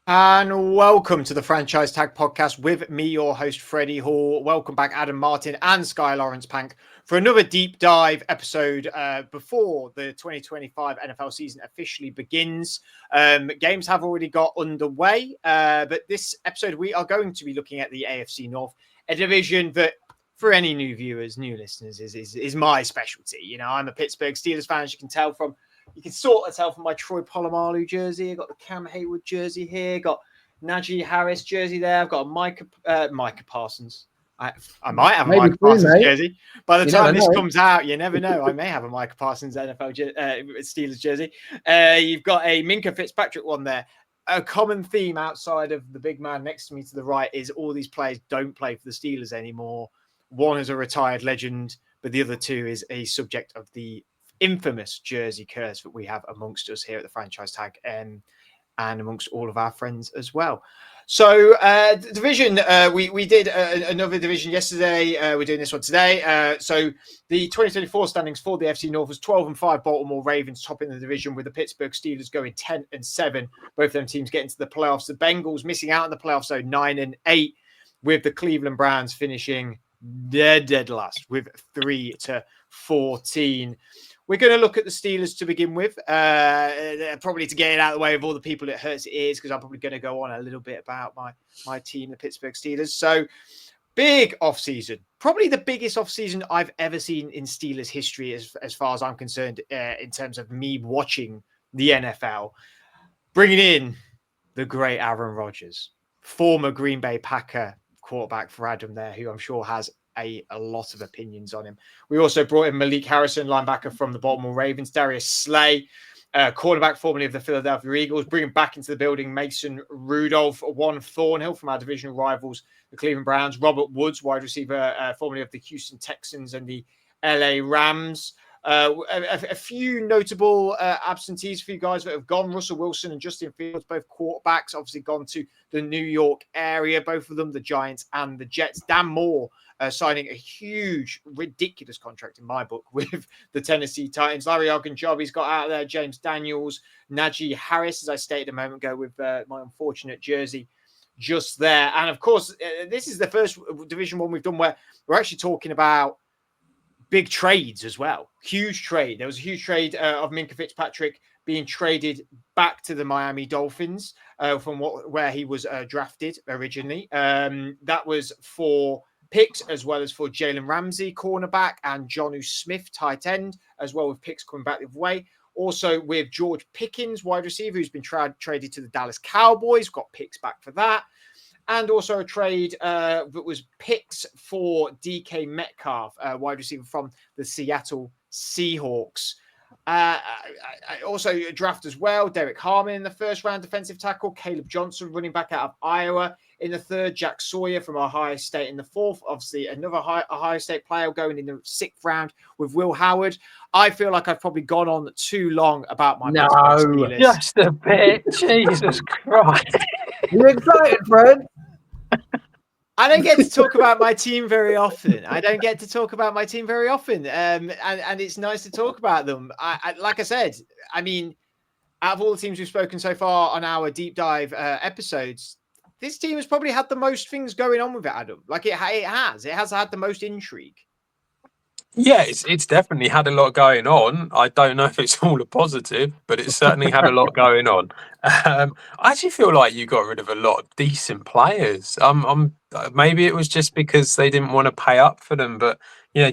And welcome to the Franchise Tag Podcast with me, your host, Freddie Hall. Welcome back, Adam Martin and Sky Lawrence Pank, for another deep dive episode before the 2025 NFL season officially begins. Games have already got underway, but this episode we are going to be looking at the AFC North, a division that, for any new viewers, new listeners, is my specialty. You know, I'm a Pittsburgh Steelers fan, as you can tell from. You can sort of tell from my Troy Polamalu jersey. I've got the Cam Hayward jersey here. Got Najee Harris jersey there. I've got a Micah Parsons. I might have a Maybe Micah Parsons jersey. By the time this comes out, you never know. I may have a Micah Parsons NFL Steelers jersey. You've got a Minka Fitzpatrick one there. A common theme outside of the big man next to me to the right is all these players don't play for the Steelers anymore. One is a retired legend, but the other two is a subject of the infamous jersey curse that we have amongst us here at the Franchise Tag and amongst all of our friends as well. So division, we did another division yesterday. We're doing this one today. So the 2024 standings for the AFC North was 12-5 Baltimore Ravens topping the division, with the Pittsburgh Steelers going 10-7. Both of them teams getting to the playoffs. The Bengals missing out in the playoffs, so 9-8, with the Cleveland Browns finishing dead last with 3-14. We're going to look at the Steelers to begin with, probably to get it out of the way of all the people it hurts ears, because I'm probably going to go on a little bit about my team, the Pittsburgh Steelers. So, big offseason. Probably the biggest offseason I've ever seen in Steelers history, as far as I'm concerned, in terms of me watching the NFL. Bringing in the great Aaron Rodgers, former Green Bay Packer quarterback for Adam there, who I'm sure has a lot of opinions on him. We also brought in Malik Harrison, linebacker from the Baltimore Ravens, Darius Slay, quarterback formerly of the Philadelphia Eagles, bringing back into the building Mason Rudolph, Juan Thornhill from our divisional rivals, the Cleveland Browns, Robert Woods, wide receiver, formerly of the Houston Texans and the LA Rams. A few notable absentees for you guys that have gone. Russell Wilson and Justin Fields, both quarterbacks, obviously gone to the New York area, both of them, the Giants and the Jets. Dan Moore signing a huge, ridiculous contract in my book with the Tennessee Titans. Larry Ogunjobi's got out there. James Daniels, Najee Harris, as I stated a moment ago, with my unfortunate jersey just there. And of course, this is the first Division 1 we've done where we're actually talking about big trades as well. Huge trade. There was a huge trade of Minka Fitzpatrick being traded back to the Miami Dolphins from where he was drafted originally. That was for picks, as well as for Jalen Ramsey, cornerback, and Jonnu Smith, tight end, as well, with picks coming back the other way. Also with George Pickens, wide receiver, who's been traded to the Dallas Cowboys, got picks back for that. And also a trade that was picks for DK Metcalf, wide receiver from the Seattle Seahawks. Also a draft as well. Derek Harmon in the first round, defensive tackle. Caleb Johnson, running back out of Iowa, in the third. Jack Sawyer from Ohio State in the fourth. Obviously, another Ohio State player going in the sixth round with Will Howard. I feel like I've probably gone on too long about my No, just a bit. Jesus Christ. You excited, Fred? I don't get to talk about my team very often. And it's nice to talk about them. Like I said, I mean, out of all the teams we've spoken so far on our deep dive episodes, this team has probably had the most things going on with it, Adam. Like it has had the most intrigue. Yeah, it's definitely had a lot going on. I don't know if it's all a positive, but it's certainly had a lot going on. I actually feel like you got rid of a lot of decent players. Maybe it was just because they didn't want to pay up for them, but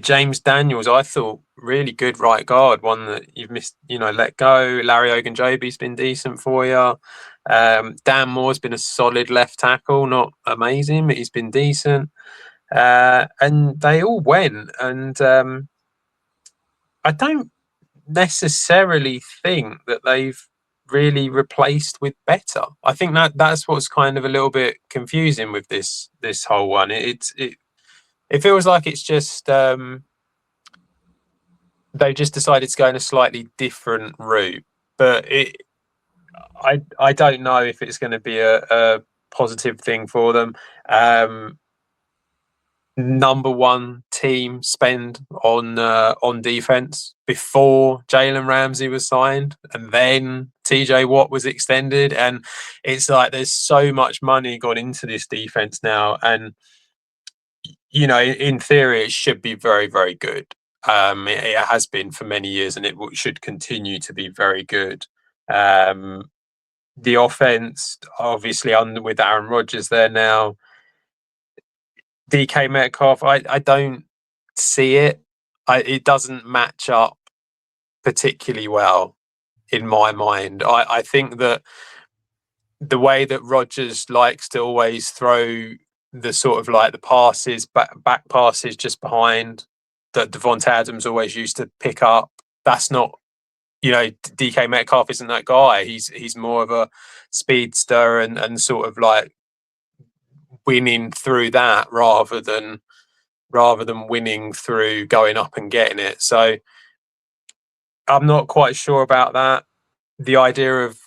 James Daniels, I thought really good right guard, one that you've missed, let go. Larry Ogunjobi's been decent for you. Dan Moore's been a solid left tackle, not amazing, but he's been decent. And they all went, and I don't necessarily think that they've really replaced with better. I think that's what's kind of a little bit confusing with this whole one. It feels like it's just they just decided to go in a slightly different route, but I don't know if it's going to be a positive thing for them. number one team spend on defense before Jalen Ramsey was signed, and then TJ Watt was extended, and it's like there's so much money gone into this defense now, and in theory it should be very, very good. It has been for many years, and it should continue to be very good. The offense, obviously, with Aaron Rodgers there now. DK Metcalf, I don't see it. It doesn't match up particularly well in my mind. I think that the way that Rodgers likes to always throw the sort of like the passes, back passes just behind that Devontae Adams always used to pick up, that's not, DK Metcalf isn't that guy. He's more of a speedster and sort of like winning through that rather than winning through going up and getting it. So I'm not quite sure about that. The idea of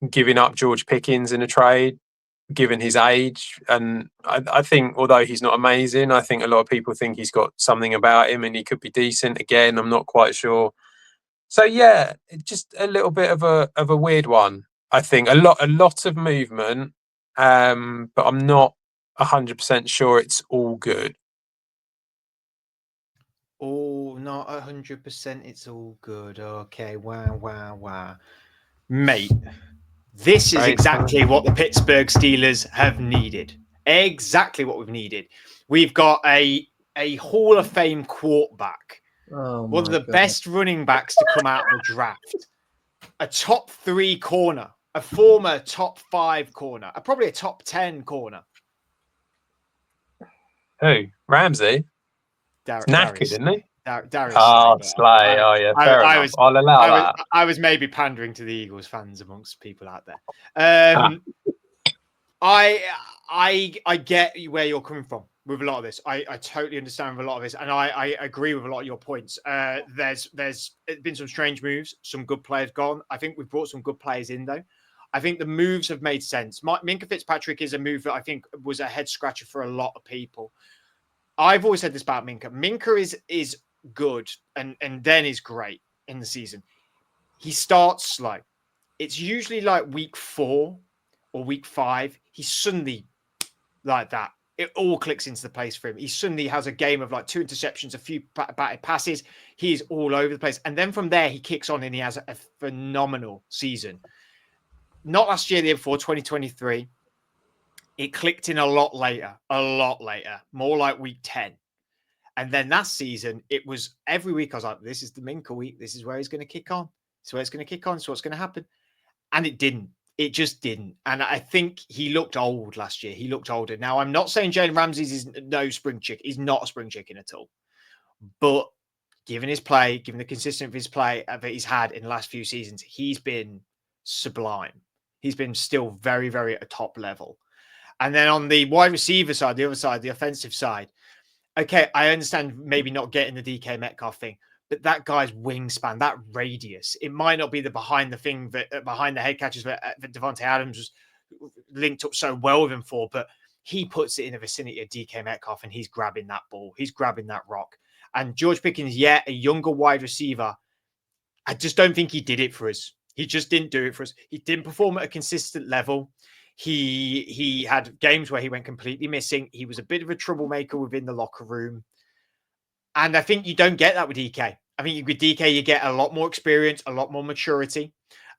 giving up George Pickens in a trade, given his age, and I think although he's not amazing, I think a lot of people think he's got something about him and he could be decent. Again, I'm not quite sure. So yeah, just a little bit of a weird one. I think a lot of movement, but I'm not 100% sure it's all good. Oh, not 100%. It's all good. Okay. Wow. Mate, this is exactly what the Pittsburgh Steelers have needed. Exactly what we've needed. We've got a Hall of Fame quarterback, one of the best running backs to come out of the draft, a top 3 corner, a former top 5 corner, probably a top 10 corner. Who? Ramsey? Knackered, isn't he? Darius Slay. Oh, yeah, fair enough. I'll allow that. I was maybe pandering to the Eagles fans amongst people out there. I get where you're coming from with a lot of this. I totally understand with a lot of this, and I agree with a lot of your points. There's been some strange moves, some good players gone. I think we've brought some good players in, though. I think the moves have made sense. Minkah Fitzpatrick is a move that I think was a head scratcher for a lot of people. I've always said this about Minkah. Minkah is good and then is great in the season. He starts slow. It's usually like week 4 or week 5. He's suddenly like that. It all clicks into the place for him. He suddenly has a game of like 2 interceptions, a few batted passes. He's all over the place. And then from there, he kicks on and he has a phenomenal season. Not last year, the year before, 2023. It clicked in a lot later, more like week 10. And then that season, it was every week I was like, this is the Minkah week. This is where he's going to kick on. So where it's going to kick on. So what's going to happen? And it didn't. It just didn't. And I think he looked old last year. He looked older. Now, I'm not saying Jalen Ramsey is no spring chicken. He's not a spring chicken at all. But given his play, given the consistency of his play that he's had in the last few seasons, he's been sublime. He's been still very, very at a top level. And then on the wide receiver side, the other side, the offensive side, okay, I understand maybe not getting the DK Metcalf thing, but that guy's wingspan, that radius, it might not be the behind the head catches that Devontae Adams was linked up so well with him for, but he puts it in the vicinity of DK Metcalf and he's grabbing that ball. He's grabbing that rock. And George Pickens, a younger wide receiver. I just don't think he did it for us. He just didn't do it for us. He didn't perform at a consistent level. He had games where he went completely missing. He was a bit of a troublemaker within the locker room. And I think you don't get that with DK. I think with DK, you get a lot more experience, a lot more maturity.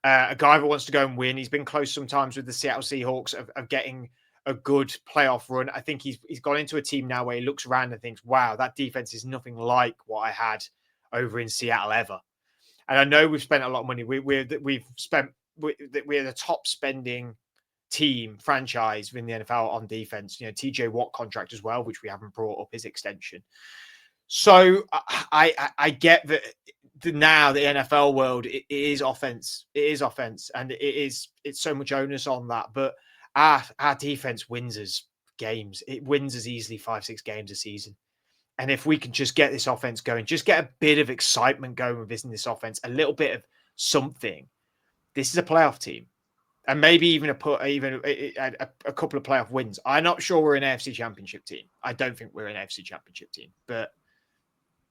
A guy that wants to go and win. He's been close sometimes with the Seattle Seahawks of getting a good playoff run. I think he's gone into a team now where he looks around and thinks, wow, that defense is nothing like what I had over in Seattle ever. And I know we've spent a lot of money. We're the top spending team franchise in the NFL on defense. TJ Watt contract as well, which we haven't brought up, his extension. So I get that now the NFL world it is offense. It is offense, and it's so much onus on that. But our defense wins us games. It wins us easily 5-6 games a season. And if we can just get this offense going, just get a bit of excitement going with this offense, a little bit of something. This is a playoff team. and maybe even a couple of playoff wins. I'm not sure we're an AFC Championship team. I don't think we're an AFC Championship team, but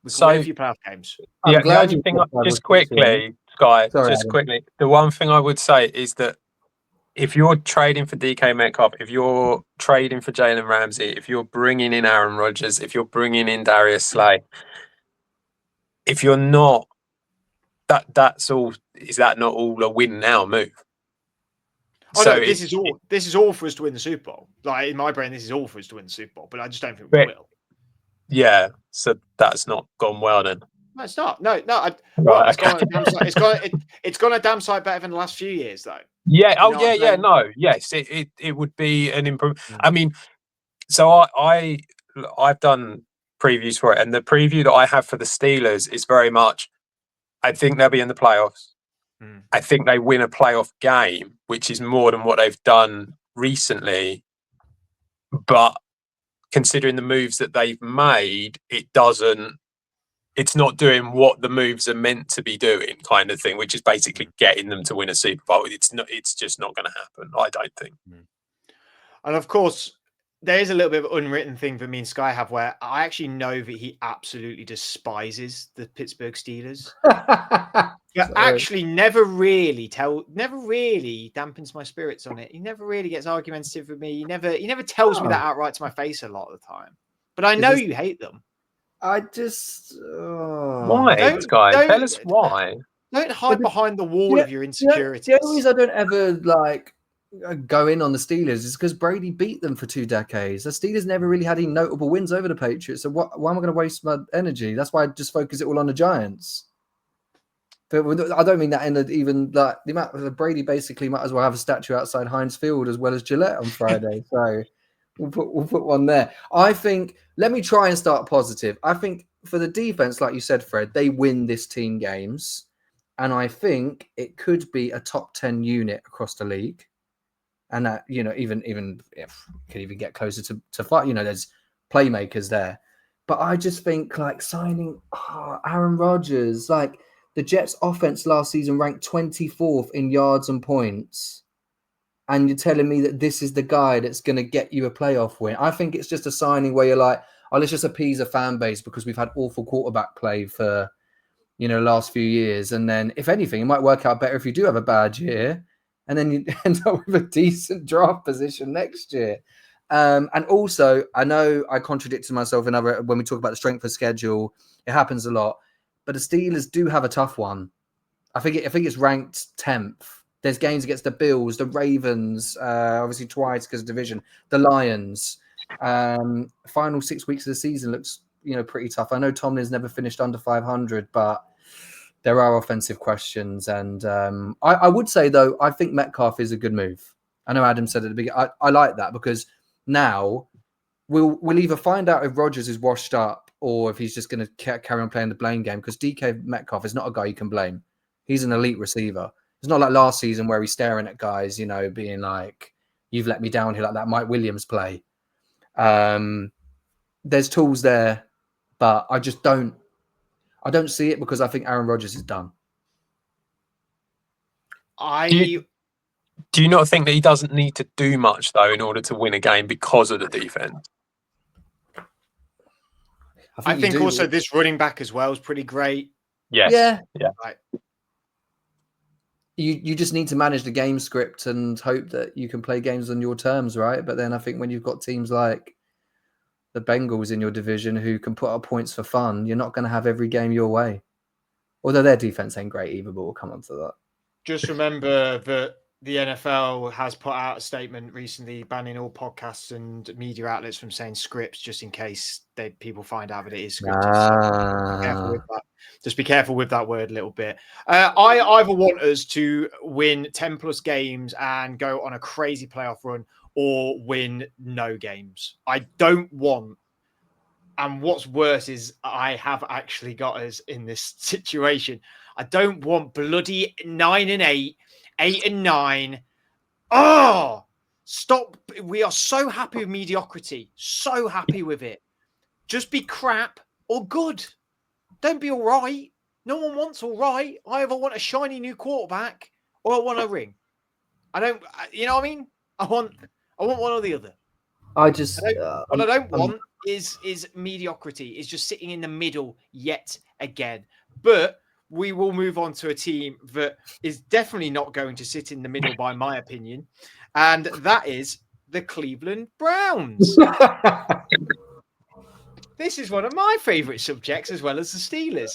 we can win a few playoff games. Yeah, the only thing, just quickly, Sky, Sorry, just Adam. quickly, the one thing I would say is that if you're trading for DK Metcalf, if you're trading for Jalen Ramsey, if you're bringing in Aaron Rodgers, if you're bringing in Darius Slay, if you're not, that's all. Is that not all a win now move? Oh so no, this is all for us to win the Super Bowl. Like in my brain, this is all for us to win the Super Bowl, but I just don't think we will. Yeah, so that's not gone well then. No, it's not. No. Right, it's gone a damn sight better than the last few years, though. Yeah. Oh, yeah. No. Yes, it would be an improvement. I mean, so I've done previews for it, and the preview that I have for the Steelers is very much. I think they'll be in the playoffs. I think they win a playoff game, which is more than what they've done recently. But considering the moves that they've made, it's not doing what the moves are meant to be doing, kind of thing, which is basically getting them to win a Super Bowl. It's just not going to happen, I don't think. And of course, there is a little bit of an unwritten thing that me and Sky have where I actually know that he absolutely despises the Pittsburgh Steelers. But actually never really dampens my spirits on it. He never really gets argumentative with me. He never tells me that outright to my face a lot of the time. But I know you hate them. I just why, Sky? Tell us why. Don't hide behind the wall of your insecurities. The only reason I don't ever go in on the Steelers is because Brady beat them for 2 decades. The Steelers never really had any notable wins over the Patriots. So why am I going to waste my energy? That's why I just focus it all on the Giants. But I don't mean that in even like the amount of Brady basically might as well have a statue outside Heinz Field as well as Gillette on Friday. So we'll put one there. I think let me try and start positive. I think for the defense, like you said, Fred, they win this team games, and I think it could be a top 10 unit across the league. And that, even if could even get closer to fight, there's playmakers there. But I just think signing Aaron Rodgers, the Jets offense last season ranked 24th in yards and points. And you're telling me that this is the guy that's going to get you a playoff win. I think it's just a signing where you're like, let's just appease a fan base because we've had awful quarterback play for, last few years. And then if anything, it might work out better if you do have a bad year. And then you end up with a decent draft position next year. And also, I know I contradicted myself when we talk about the strength of schedule. It happens a lot. But the Steelers do have a tough one. I think it's ranked 10th. There's games against the Bills, the Ravens, obviously twice because of division, the Lions. Final 6 weeks of the season looks, pretty tough. I know Tomlin's never finished under 500, but there are offensive questions. And I would say, though, I think Metcalf is a good move. I know Adam said at the beginning. I like that because now we'll either find out if Rodgers is washed up or if he's just going to carry on playing the blame game, because DK Metcalf is not a guy you can blame. He's an elite receiver. It's not like last season where he's staring at guys, being like, you've let me down here, like that Mike Williams play. There's tools there, but I don't see it because I think Aaron Rodgers is done. Do you not think that he doesn't need to do much, though, in order to win a game because of the defense? I think also this running back as well is pretty great. Yes. Yeah. Right. You just need to manage the game script and hope that you can play games on your terms, right? But then I think when you've got teams like the Bengals in your division who can put up points for fun, you're not going to have every game your way. Although their defense ain't great either, but we'll come on to that. Just remember that the NFL has put out a statement recently banning all podcasts and media outlets from saying scripts, just in case people find out that it is scripted. So be careful with that. Just be careful with that word a little bit. I either want us to win 10 plus games and go on a crazy playoff run, or win no games. I don't want, and what's worse is I have actually got us in this situation. I don't want bloody 9-8, 8-9. Oh, stop. We are so happy with mediocrity. So happy with it. Just be crap or good. Don't be all right. No one wants all right. I either want a shiny new quarterback or I want a ring. I don't. You know what I mean? I want one or the other. I just What I don't want is mediocrity. Is just sitting in the middle yet again. But we will move on to a team that is definitely not going to sit in the middle, by my opinion, and that is the Cleveland Browns. This is one of my favourite subjects, as well as the Steelers,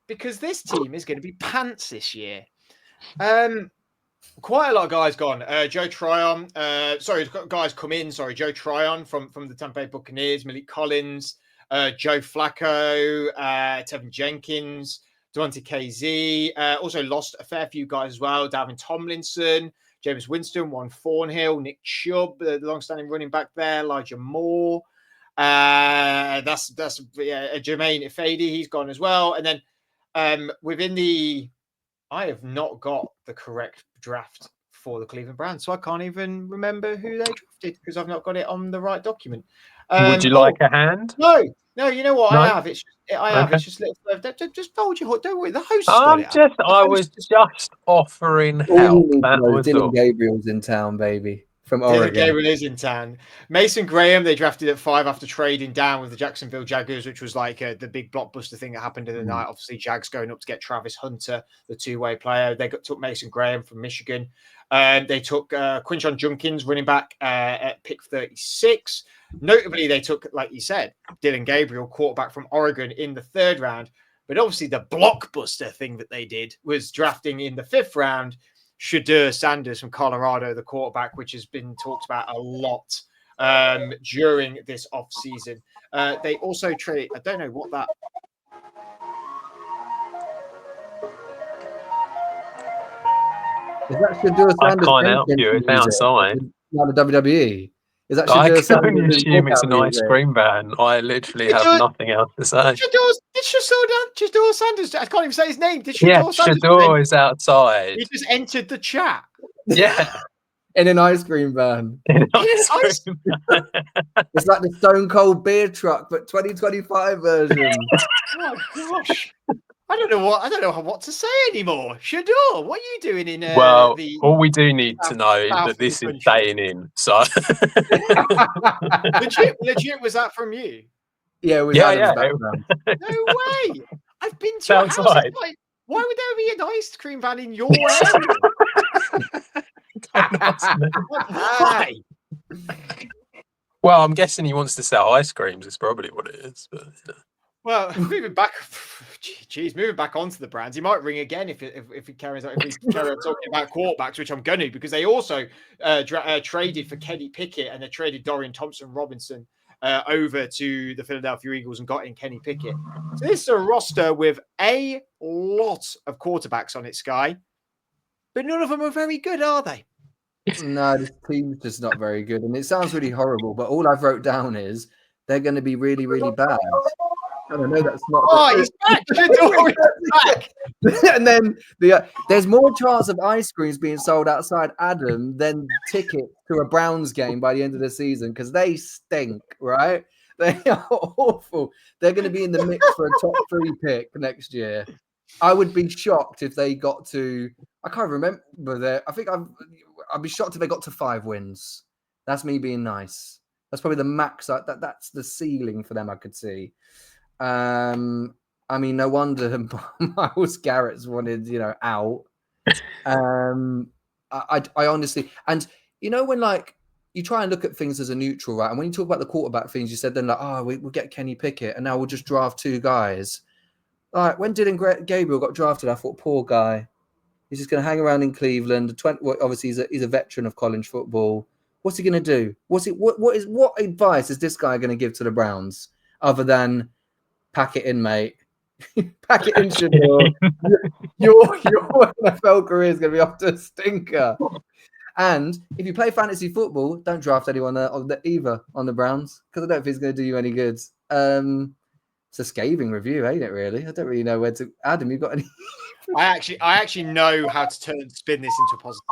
because this team is going to be pants this year. Quite a lot of guys gone. Joe Tryon, guys come in. Sorry, Joe Tryon from the Tampa Bay Buccaneers, Malik Collins, Joe Flacco, Tevin Jenkins, Devontae KZ. Also lost a fair few guys as well. Dalvin Tomlinson, Jameis Winston, Juan Thornhill, Nick Chubb, the long-standing running back there, Elijah Moore. That's Jermaine Ifedi, he's gone as well. And then within the, I have not got the correct draft for the Cleveland Browns, so I can't even remember who they drafted because I've not got it on the right document. Would you like a hand? No, you know what? No? I have. It's just just hold your horse. Don't worry. The host got it. I was just offering help. That was Dylan all. Gabriel's in town, baby. From Dylan Oregon. Gabriel is in town. Mason Graham, they drafted at 5 after trading down with the Jacksonville Jaguars, which was like the big blockbuster thing that happened in the night. Obviously, Jags going up to get Travis Hunter, the two-way player. They took Mason Graham from Michigan. They took Quinshon Junkins, running back, at pick 36. Notably, they took, like you said, Dylan Gabriel, quarterback from Oregon, in the 3rd round. But obviously, the blockbuster thing that they did was drafting in the 5th round Shedeur Sanders from Colorado, the quarterback, which has been talked about a lot during this offseason. They also trade, I don't know what that. Is that Shedeur Sanders? I can't help you. It's outside. Not the WWE. Is that I Shedeur can only Sanders' assume it's an walkout ice music? cream van. I literally have nothing else to say. Shedeur Sanders. I can't even say his name. Did Shedeur Sanders? Shedeur is outside. He just entered the chat. Yeah. In an ice cream van. Ice- It's like the Stone Cold beer truck, but 2025 version. Oh gosh. I don't know what to say anymore. Shedeur, what are you doing in Well, the all we do need to know is south that of the this is country? staying in. So legit was that from you? Yeah, it was Yeah, Adam's yeah. background. No way. I've been to your house. Outside. It's like, why would there be an ice cream van in your area? Why? Well, I'm guessing he wants to sell ice creams. It's probably what it is. But, Well, moving back onto the Browns, he might ring again if he carries on. If we carry on talking about quarterbacks, which I'm going to, because they also traded for Kenny Pickett, and they traded Dorian Thompson-Robinson over to the Philadelphia Eagles and got in Kenny Pickett. So this is a roster with a lot of quarterbacks on it, Sky, but none of them are very good, are they? No, this team's just not very good. And it sounds really horrible, but all I've wrote down is they're going to be really, really bad. I don't know, that's not... Oh, he's back! Shedeur is back! And then there's more chance of ice creams being sold outside Adam than tickets to a Browns game by the end of the season, because they stink, right? They are awful. They're going to be in the mix for a top 3 pick next year. I would be shocked if they got to... I can't remember. I'd be shocked if they got to 5 wins. That's me being nice. That's probably the max. That's the ceiling for them, I could see. I mean, no wonder Myles Garrett's wanted, out. I honestly, and when like you try and look at things as a neutral, right? And when you talk about the quarterback things, you said then like, we'll get Kenny Pickett, and now we'll just draft 2 guys. Like when Dylan Gabriel got drafted, I thought, poor guy, he's just going to hang around in Cleveland. Obviously, he's a veteran of college football. What's he going to do? What advice is this guy going to give to the Browns other than pack it in, mate? Pack it in, Shedeur. Your NFL career is going to be off to a stinker. And if you play fantasy football, don't draft anyone either on the Browns, because I don't think it's going to do you any good. It's a scathing review, ain't it? Really, I don't really know where to. Adam, you got any? I actually know how to spin this into a positive.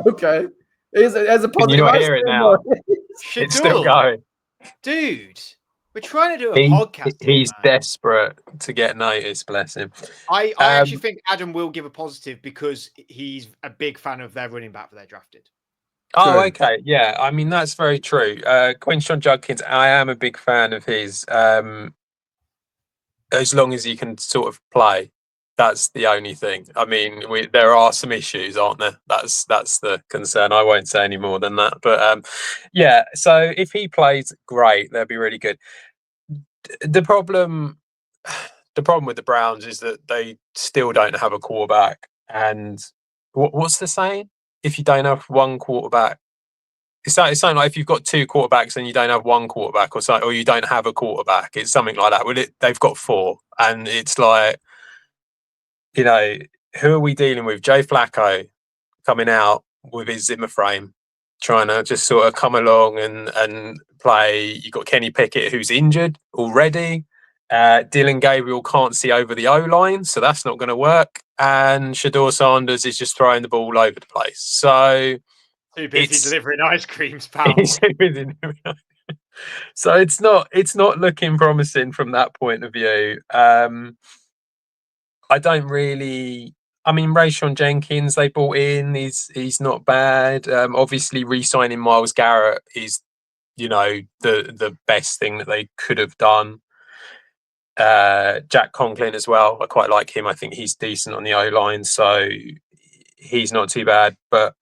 Okay, there's a positive. Can you not hear it now? Shedeur, It's still going. dude. We're trying to do a podcast here, He's man. desperate to get noticed, bless him. I actually think Adam will give a positive because he's a big fan of their running back that they drafted. Oh, True. okay. Yeah, I mean, that's very true. Quinshon Judkins, I am a big fan of his. As long as he can sort of play, that's the only thing. I mean, there are some issues, aren't there? That's the concern. I won't say any more than that. But yeah, so if he plays, great. That'd be really good. The problem with the Browns is that they still don't have a quarterback. And what's the saying? If you don't have one quarterback, it's something like if you've got two quarterbacks and you don't have one quarterback, or something, or you don't have a quarterback, it's something like that. Well, they've got four, and it's like, you know, who are we dealing with? Joe Flacco coming out with his Zimmer frame, trying to just sort of come along and play. You've got Kenny Pickett, who's injured already. Dylan Gabriel can't see over the O-line, so that's not going to work. And Shador Sanders is just throwing the ball all over the place. So too busy delivering ice creams, pal. So it's not looking promising from that point of view. I don't really. I mean, Rayshon Jenkins they brought in. He's not bad. Obviously, re-signing Myles Garrett is, the best thing that they could have done. Jack Conklin as well. I quite like him. I think he's decent on the O line, so he's not too bad. But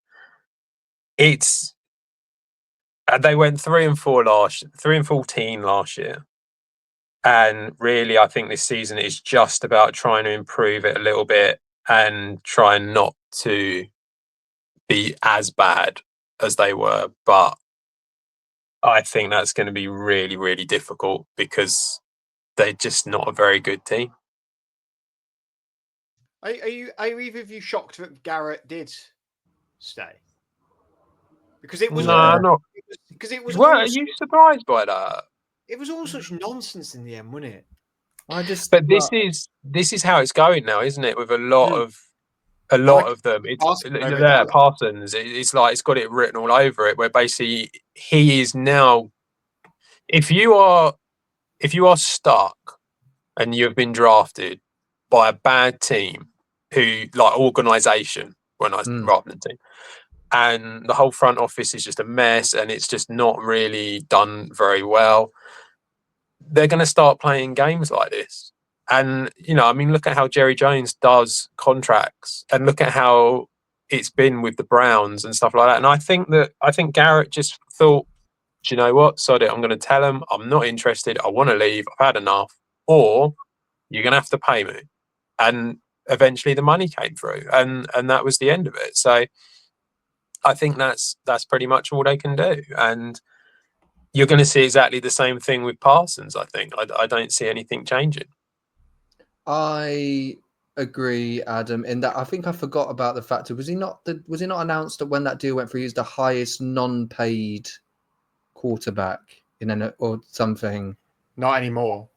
it's they went 3-14 last year. And really, I think this season is just about trying to improve it a little bit and trying not to be as bad as they were. But I think that's going to be really, really difficult because they're just not a very good team. Are either of you shocked that Garrett did stay? Because it was not. Because it was. Are you surprised by that? It was all such nonsense in the end, wasn't it? But this is how it's going now, isn't it? With a lot of them, it's Parsons. It's like it's got it written all over it. Where basically he is now. If you are stuck and you have been drafted by a bad team, who like organisation, rather than team, and the whole front office is just a mess, and it's just not really done very well. They're going to start playing games like this. And, I mean, look at how Jerry Jones does contracts and look at how it's been with the Browns and stuff like that. And I think Garrett just thought, do you know what? Sod it. I'm going to tell them I'm not interested. I want to leave. I've had enough. Or you're going to have to pay me. And eventually the money came through and that was the end of it. So I think that's pretty much all they can do. And you're going to see exactly the same thing with Parsons, I think. I don't see anything changing. I agree, Adam, in that I think I forgot about the fact was he not announced that when that deal went through, he was the highest non-paid quarterback or something? Not anymore.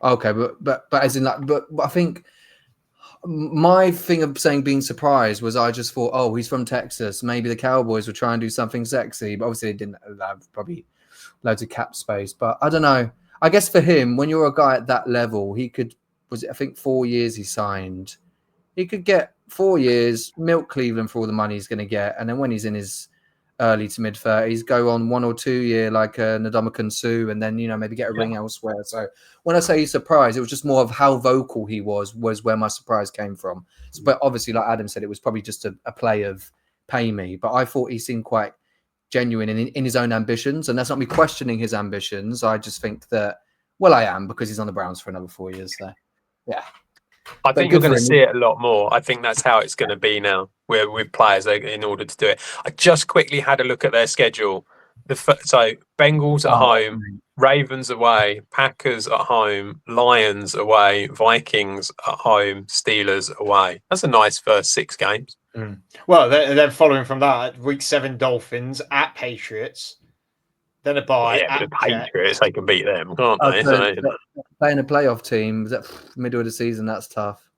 Okay, but as in like, but I think my thing of saying being surprised was I just thought, oh, he's from Texas. Maybe the Cowboys would try and do something sexy, but obviously they didn't have probably loads of cap space. But I don't know. I guess for him, when you're a guy at that level, he could. I think 4 years he signed. He could get 4 years, milk Cleveland for all the money he's going to get, and then when he's in his early to mid 30s, go on 1 or 2 year like Ndamukong Suh, and then maybe get a ring elsewhere. So when I say he's surprised, it was just more of how vocal he was where my surprise came from. But obviously, like Adam said, it was probably just a play of pay me. But I thought he seemed quite genuine in his own ambitions, and that's not me questioning his ambitions. I just think that, well, I am, because he's on the Browns for another 4 years. So yeah. I think you're going to see it a lot more. I think that's how it's going to be now with players in order to do it. I just quickly had a look at their schedule. So Bengals at home, Ravens away, Packers at home, Lions away, Vikings at home, Steelers away. That's a nice first 6 games. Well, they're following from that. Week 7 Dolphins at Patriots. Then a bye. Yeah, but the Patriots, they can beat them, can't they? Playing a playoff team middle of the season, that's tough.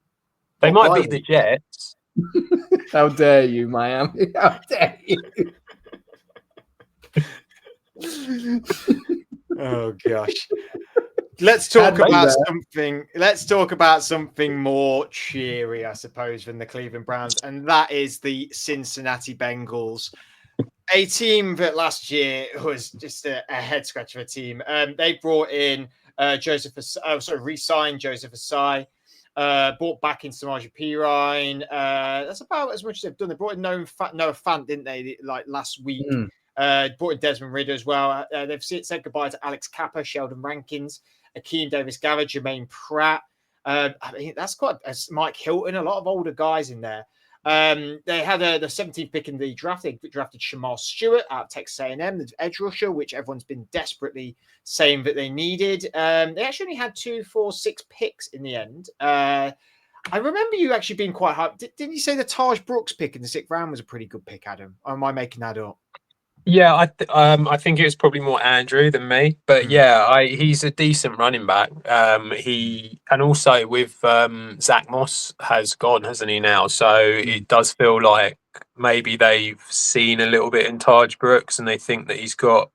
They might beat the Jets. How dare you, Miami? How dare you? Oh gosh. Let's talk Had about there. something. Let's talk about something more cheery, I suppose, than the Cleveland Browns, and that is the Cincinnati Bengals, a team that last year was just a head scratcher of a team. They brought in re-signed Joseph Asai, brought back in Samaje Perine. That's about as much as they've done. They brought in Noah Fant, didn't they? Like last week. Brought in Desmond Ridder as well. They've said goodbye to Alex Kappa, Sheldon Rankins, Akeem Davis-Gabbard, Jermaine Pratt. I mean, that's quite Mike Hilton, a lot of older guys in there. They had the 17th pick in the draft. They drafted Shamar Stewart out of Texas A&M, the edge rusher, which everyone's been desperately saying that they needed. They actually only had 2, 4, 6 picks in the end. I remember you actually being quite hyped. Didn't you say the Taj Brooks pick in the 6th round was a pretty good pick, Adam? Or am I making that up? Yeah, I think it was probably more Andrew than me, but yeah, he's a decent running back. He and also with Zach Moss has gone, hasn't he now? So it does feel like maybe they've seen a little bit in Taj Brooks, and they think that he's got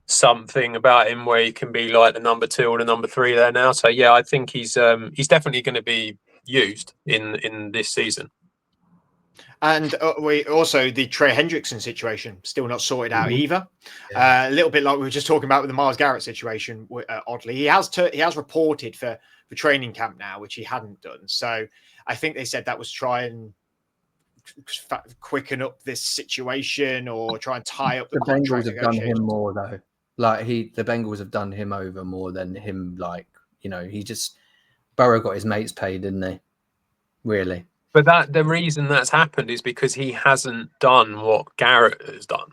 something about him where he can be like the number 2 or the number 3 there now. So yeah, I think he's definitely going to be used in this season. And we also the Trey Hendrickson situation still not sorted out either. A little bit like we were just talking about with the Myles Garrett situation. Oddly, he has reported for training camp now, which he hadn't done. So I think they said that was try and quicken up this situation or try and tie up the contract. Bengals have done him more though. Like the Bengals have done him over more than him. Like he just Burrow got his mates paid, didn't they? Really. But the reason that's happened is because he hasn't done what Garrett has done.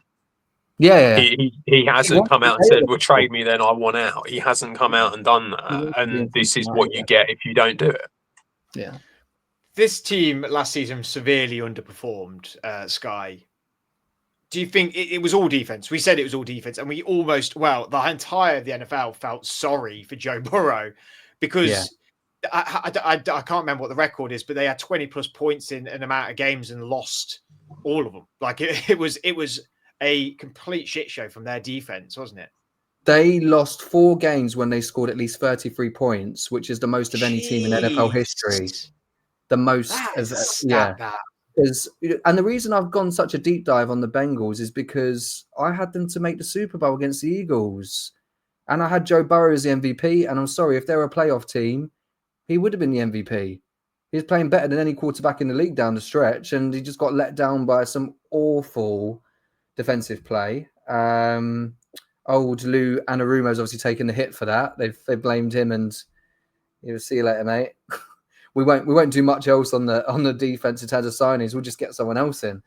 Yeah. He hasn't come out and said, "Well, trade me, then I want out." He hasn't come out and done that, and this is what you get if you don't do it. Yeah. This team last season severely underperformed. Sky. Do you think it was all defense? We said it was all defense, and we the entire of the NFL felt sorry for Joe Burrow because. Yeah. I can't remember what the record is, but they had 20 plus points in an amount of games and lost all of them. Like it was a complete shit show from their defense, wasn't it? They lost 4 games when they scored at least 33 points, which is the most of any team in NFL history. The most And the reason I've gone such a deep dive on the Bengals is because I had them to make the Super Bowl against the Eagles, and I had Joe Burrow as the MVP. And I'm sorry, if they're a playoff team, he would have been the MVP. He was playing better than any quarterback in the league down the stretch, and he just got let down by some awful defensive play. Old Lou Anarumo's obviously taken the hit for that. They blamed him, and see you later, mate. we won't do much else on the defense in terms of signings. We'll just get someone else in.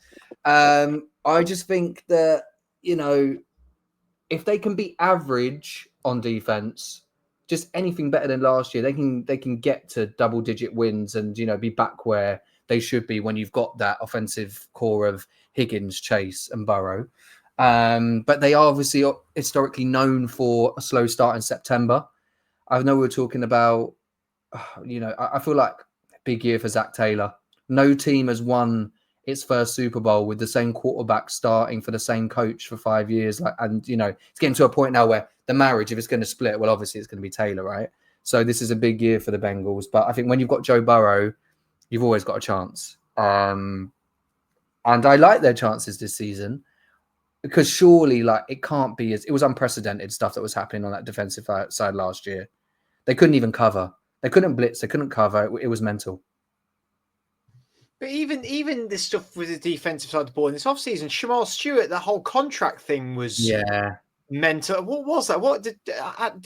I just think that if they can be average on defense, just anything better than last year, they can get to double-digit wins and be back where they should be when you've got that offensive core of Higgins, Chase, and Burrow. But they are obviously historically known for a slow start in September. I know we're talking about, I feel like a big year for Zach Taylor. No team has won its first Super Bowl with the same quarterback starting for the same coach for 5 years. It's getting to a point now where the marriage, if it's going to split, well, obviously it's going to be Taylor, right? So this is a big year for the Bengals. But I think when you've got Joe Burrow, you've always got a chance. And I like their chances this season because surely, it can't be it was unprecedented stuff that was happening on that defensive side last year. They couldn't even cover. They couldn't blitz. They couldn't cover. It was mental. But even this stuff with the defensive side of the ball in this offseason, Shamar Stewart, the whole contract thing was mental. What was that? What did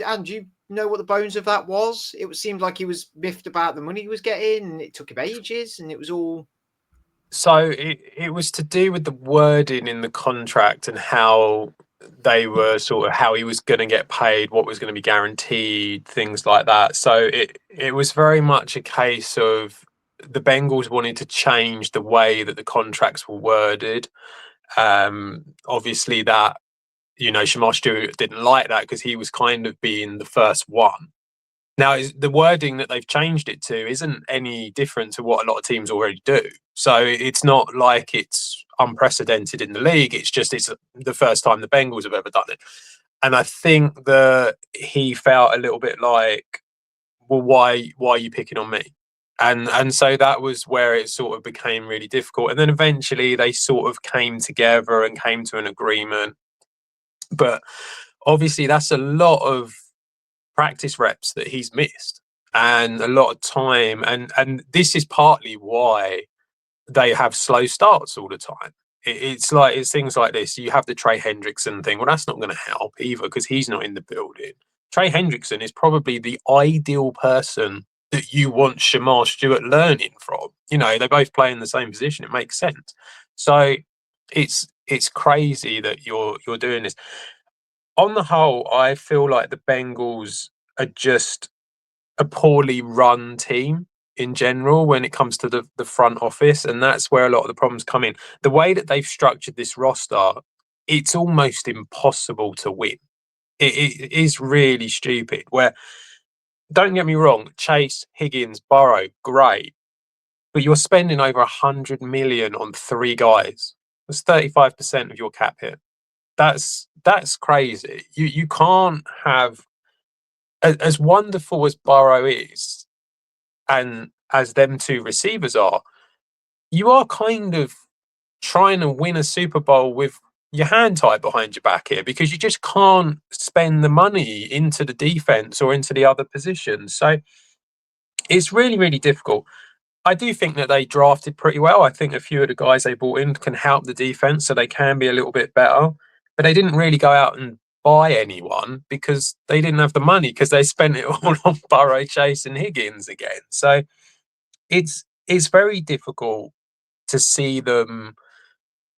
and do you know what the bones of that was? It seemed like he was miffed about the money he was getting, and it took him ages, and it was all. So it was to do with the wording in the contract and how they were sort of how he was going to get paid, what was going to be guaranteed, things like that. So it was very much a case of the Bengals wanted to change the way that the contracts were worded. Obviously that, Shamar Stewart didn't like that because he was kind of being the first one. Now, the wording that they've changed it to isn't any different to what a lot of teams already do. So it's not like it's unprecedented in the league. It's just it's the first time the Bengals have ever done it. And I think that he felt a little bit like, well, why are you picking on me? And so that was where it sort of became really difficult. And then eventually they sort of came together and came to an agreement. But obviously that's a lot of practice reps that he's missed and a lot of time. And this is partly why they have slow starts all the time. It's things like this. You have the Trey Hendrickson thing. Well, that's not going to help either because he's not in the building. Trey Hendrickson is probably the ideal person that you want Shamar Stewart learning from. You know, they both play in the same position. It makes sense. So it's crazy that you're doing this. On the whole, I feel like the Bengals are just a poorly run team in general when it comes to the front office, and that's where a lot of the problems come in. The way that they've structured this roster, it's almost impossible to win. It is really stupid. Where, don't get me wrong, Chase, Higgins, Burrow, great, but you're spending over $100 million on 3 guys. That's 35% of your cap hit. That's crazy. You can't have, as wonderful as Burrow is, and as them 2 receivers are, you are kind of trying to win a Super Bowl with your hand tied behind your back here because you just can't spend the money into the defense or into the other positions. So it's really, really difficult. I do think that they drafted pretty well. I think a few of the guys they brought in can help the defense so they can be a little bit better. But they didn't really go out and buy anyone because they didn't have the money because they spent it all on Burrow, Chase and Higgins again. So it's very difficult to see them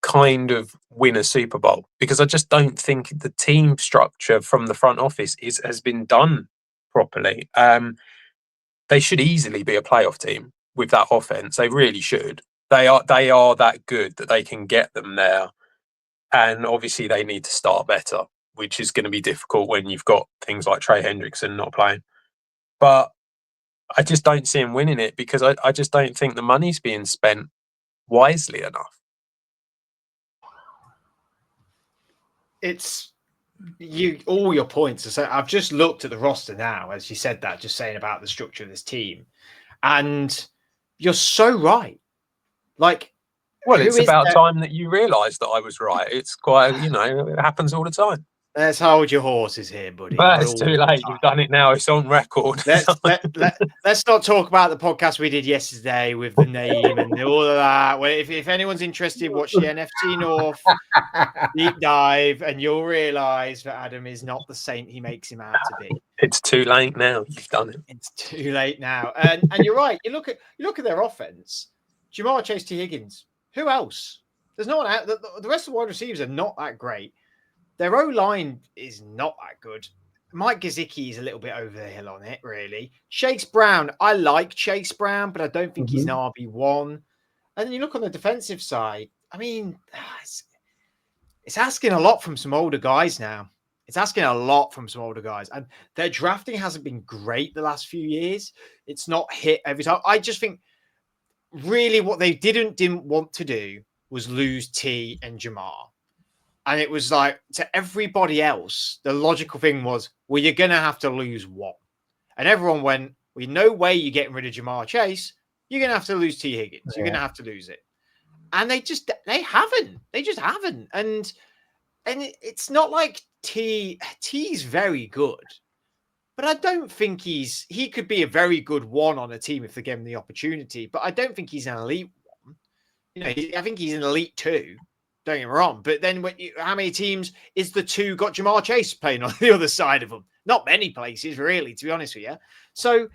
kind of win a Super Bowl because I just don't think the team structure from the front office has been done properly. They should easily be a playoff team with that offense. They really should. They are that good that they can get them there. And obviously they need to start better, which is going to be difficult when you've got things like Trey Hendrickson not playing. But I just don't see him winning it because I just don't think the money's being spent wisely enough. It's all your points. So I've just looked at the roster now, as you said that, just saying about the structure of this team, and you're so right. Like, well, it's about time that you realise that I was right. It's quite, it happens all the time. Let's hold your horses here, buddy. But it's too late. You've done it now. It's on record. Let's not talk about the podcast we did yesterday with the name and all of that. Well, if anyone's interested, watch the NFC North deep dive, and you'll realise that Adam is not the saint he makes him out to be. It's too late now. You've done it. It's too late now. And you're right. You look at their offense. Jamar Chase, T. Higgins. Who else? There's no one out. The rest of the wide receivers are not that great. Their O-line is not that good. Mike Gesicki is a little bit over the hill on it, really. Chase Brown, I like Chase Brown, but I don't think he's an RB1. And then you look on the defensive side. I mean, it's asking a lot from some older guys now. It's asking a lot from some older guys. And their drafting hasn't been great the last few years. It's not hit every time. I just think really what they didn't want to do was lose T and Jamar. And it was like, to everybody else, the logical thing was, well, you're going to have to lose one. And everyone went, well, no way you're getting rid of Jamar Chase. You're going to have to lose T. Higgins. You're going to have to lose it. And they haven't. They just haven't. And it's not like T's very good. But I don't think he could be a very good one on a team if they gave him the opportunity. But I don't think he's an elite one. I think he's an elite 2. Don't get me wrong, but then how many teams is the 2 got Jamar Chase playing on the other side of them? Not many places, really, to be honest with you. So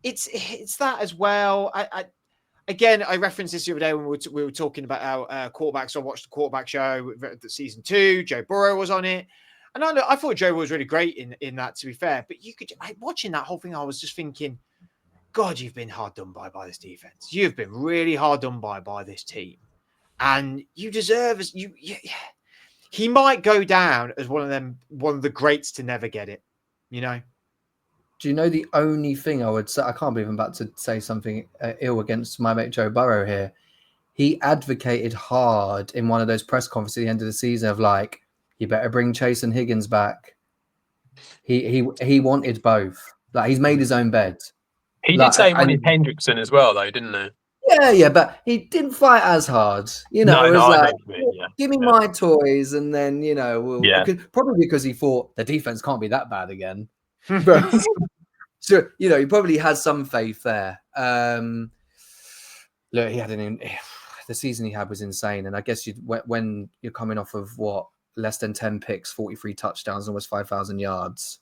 it's that as well. I referenced this the other day when we were talking about our quarterbacks. So I watched the quarterback show, the season 2. Joe Burrow was on it, and I thought Joe was really great in that. To be fair, but watching that whole thing, I was just thinking, God, you've been hard done by this defense. You've been really hard done by this team. And you deserve he might go down as one of the greats to never get it, Do you know the only thing I would say? I can't believe I'm about to say something ill against my mate Joe Burrow here. He advocated hard in one of those press conferences at the end of the season of like, you better bring Chase and Higgins back. He wanted both. Like, he's made his own bed. He Like, did say he wanted and Hendrickson as well, though, didn't he? yeah, but he didn't fight as hard. You know, it was I know like, what you mean, yeah. give me my toys, and then, you know, probably because he thought the defense can't be that bad again. But so, you know, he probably had some faith there. Look, he had the season he had was insane, and I guess when you're coming off of less than 10 picks, 43 touchdowns, almost 5,000 yards.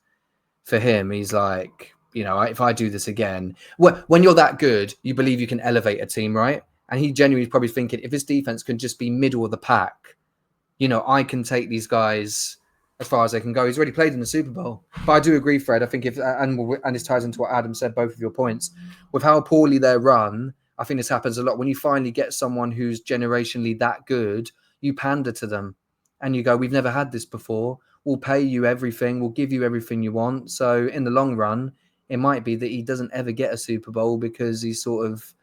For him, he's like, you know, if I do this again, when you're that good, you believe you can elevate a team, right? And he genuinely is probably thinking, if his defense can just be middle of the pack, you know, I can take these guys as far as they can go. He's already played in the Super Bowl. But I do agree, Fred. I think and this ties into what Adam said, both of your points, with how poorly they're run. I think this happens a lot. When you finally get someone who's generationally that good, you pander to them and you go, we've never had this before. We'll pay you everything. We'll give you everything you want. So in the long run, it might be that he doesn't ever get a Super Bowl because he sort of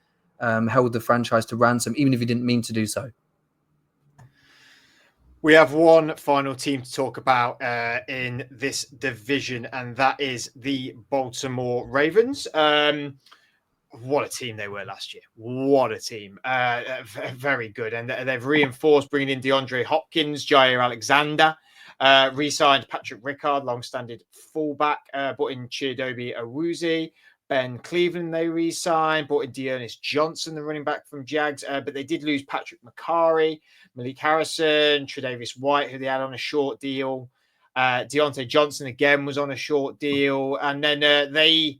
held the franchise to ransom, even if he didn't mean to do so. We have one final team to talk about in this division, and that is the Baltimore Ravens. What a team they were last year. What a team. Very good. And they've reinforced bringing in DeAndre Hopkins, Jair Alexander, re-signed Patrick Rickard, long-standing fullback, brought in Chidobe Awuzie. Ben Cleveland they re-signed, brought in Dearness Johnson, the running back from Jags, but they did lose Patrick McCarry, Malik Harrison, Tre'Davious White, who they had on a short deal. Deontay Johnson again was on a short deal. And then they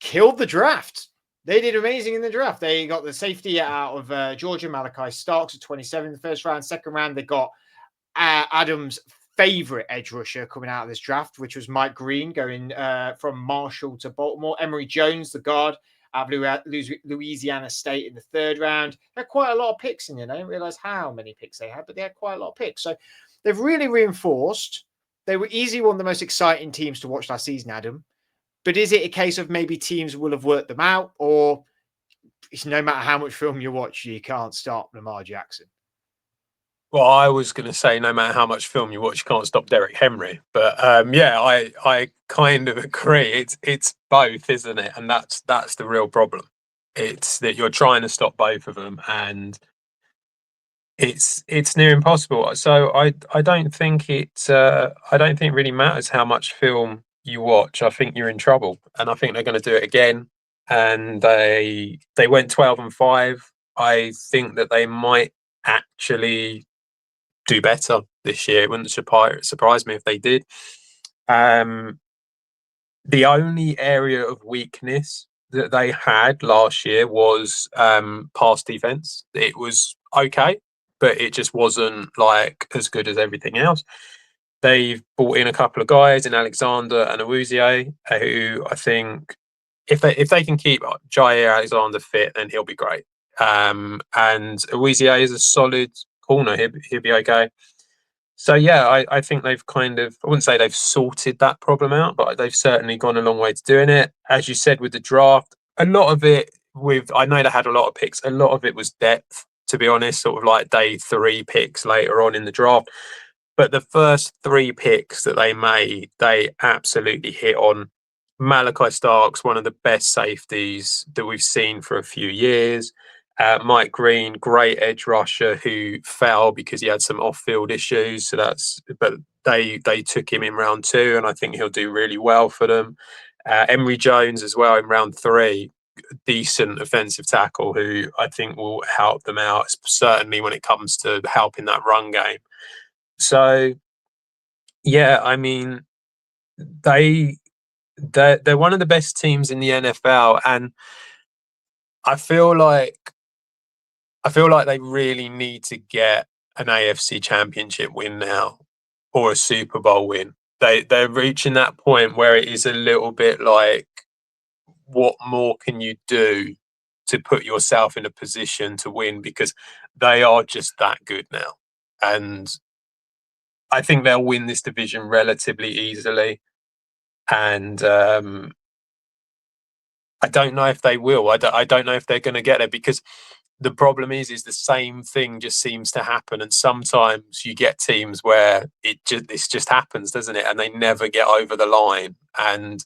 killed the draft. They did amazing in the draft. They got the safety out of Georgia, Malachi Starks at 27 in the first round. Second round, they got Adam's favorite edge rusher coming out of this draft, which was Mike Green going from Marshall to Baltimore. Emory Jones, the guard out of Louisiana State in the third round. They had quite a lot of picks in there. I didn't realize how many picks they had, but they had quite a lot of picks. So they've really reinforced. They were easily one of the most exciting teams to watch last season, Adam. But is it a case of maybe teams will have worked them out, or it's no matter how much film you watch, you can't stop Lamar Jackson? Well, I was going to say, no matter how much film you watch, you can't stop Derrick Henry. But yeah, I kind of agree. It's both, isn't it? And that's the real problem. It's that you're trying to stop both of them, and it's near impossible. So I don't think it really matters how much film you watch. I think you're in trouble, and I think they're going to do it again. And they went 12-5. I think that they might actually do better this year. It wouldn't surprise me if they did. The only area of weakness that they had last year was pass defense. It was okay, but it just wasn't like as good as everything else. They've brought in a couple of guys in Alexander and Awuzie, who I think if they can keep Jair Alexander fit, then he'll be great. And Awuzie is a solid corner. He'll be okay. So yeah, I think they've kind of, I wouldn't say they've sorted that problem out, but they've certainly gone a long way to doing it. As you said with the draft, a lot of it I know they had a lot of picks. A lot of it was depth, to be honest, sort of like day 3 picks later on in the draft. But the first 3 picks that they made, they absolutely hit on. Malachi Starks, one of the best safeties that we've seen for a few years. Mike Green, great edge rusher who fell because he had some off-field issues. But they took him in round 2, and I think he'll do really well for them. Emory Jones as well in round 3, decent offensive tackle who I think will help them out, certainly when it comes to helping that run game. So, yeah, I mean, they're one of the best teams in the NFL, and I feel like they really need to get an AFC Championship win now, or a Super Bowl win. They're reaching that point where it is a little bit like, what more can you do to put yourself in a position to win? Because they are just that good now, and I think they'll win this division relatively easily. And I don't know if they will. I don't know if they're going to get it, because the problem is the same thing just seems to happen, and sometimes you get teams where this just happens, doesn't it? And they never get over the line, and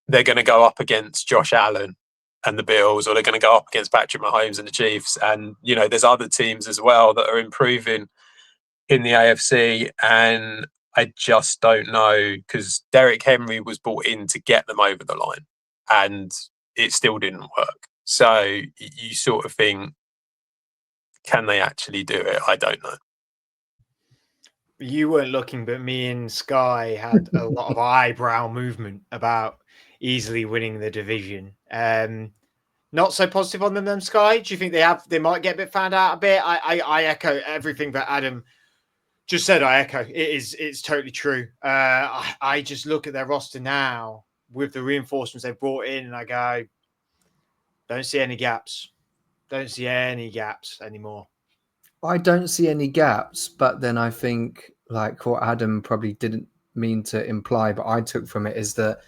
they're going to go up against Josh Allen and the Bills, or they're going to go up against Patrick Mahomes and the Chiefs. And there's other teams as well that are improving in the AFC, and I just don't know, because Derrick Henry was brought in to get them over the line, and it still didn't work. So you sort of think, can they actually do it? I don't know. You weren't looking, but me and Sky had a lot of eyebrow movement about easily winning the division. Not so positive on them, Sky. Do you think they might get a bit found out a bit? I echo everything that Adam just said. I echo. It's totally true. I just look at their roster now with the reinforcements they've brought in, and I go, don't see any gaps. Don't see any gaps anymore. I don't see any gaps, but then I think, like what Adam probably didn't mean to imply, but I took from it, is that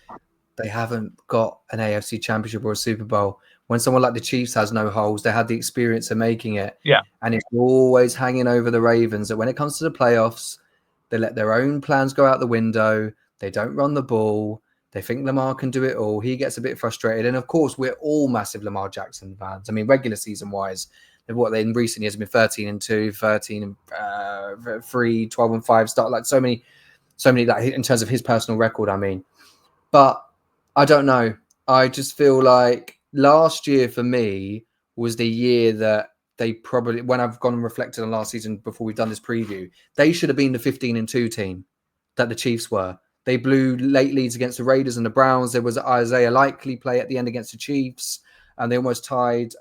they haven't got an AFC Championship or a Super Bowl. When someone like the Chiefs has no holes, they had the experience of making it. Yeah. And it's always hanging over the Ravens that when it comes to the playoffs, they let their own plans go out the window. They don't run the ball. They think Lamar can do it all. He gets a bit frustrated. And of course, we're all massive Lamar Jackson fans. I mean, regular season wise, what they in recent years have been 13-2, 13-3, 12-5 start, like so many like in terms of his personal record, I mean. But I don't know. I just feel like last year for me was the year that they probably, when I've gone and reflected on last season before we've done this preview, they should have been the 15-2 team that the Chiefs were. They blew late leads against the Raiders and the Browns. There was Isaiah Likely play at the end against the Chiefs, and they almost tied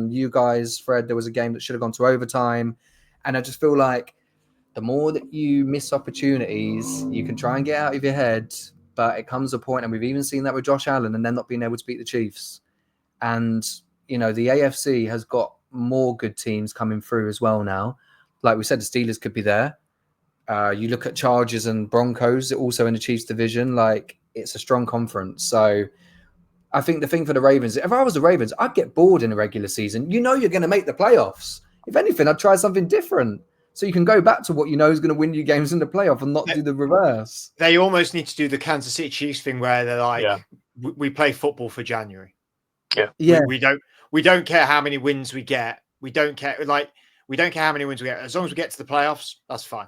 you guys, Fred. There was a game that should have gone to overtime. And I just feel like the more that you miss opportunities, you can try and get out of your head, but it comes a point, and we've even seen that with Josh Allen and then not being able to beat the Chiefs. And, the AFC has got more good teams coming through as well now. Like we said, the Steelers could be there. You look at Chargers and Broncos, also in the Chiefs division, like it's a strong conference. So I think the thing for the Ravens, if I was the Ravens, I'd get bored in the regular season. You're going to make the playoffs. If anything, I'd try something different. So you can go back to what you know is going to win you games in the playoff and not do the reverse. They almost need to do the Kansas City Chiefs thing where they're like, we play football for January. Yeah. We don't care how many wins we get. We don't care how many wins we get. As long as we get to the playoffs, that's fine.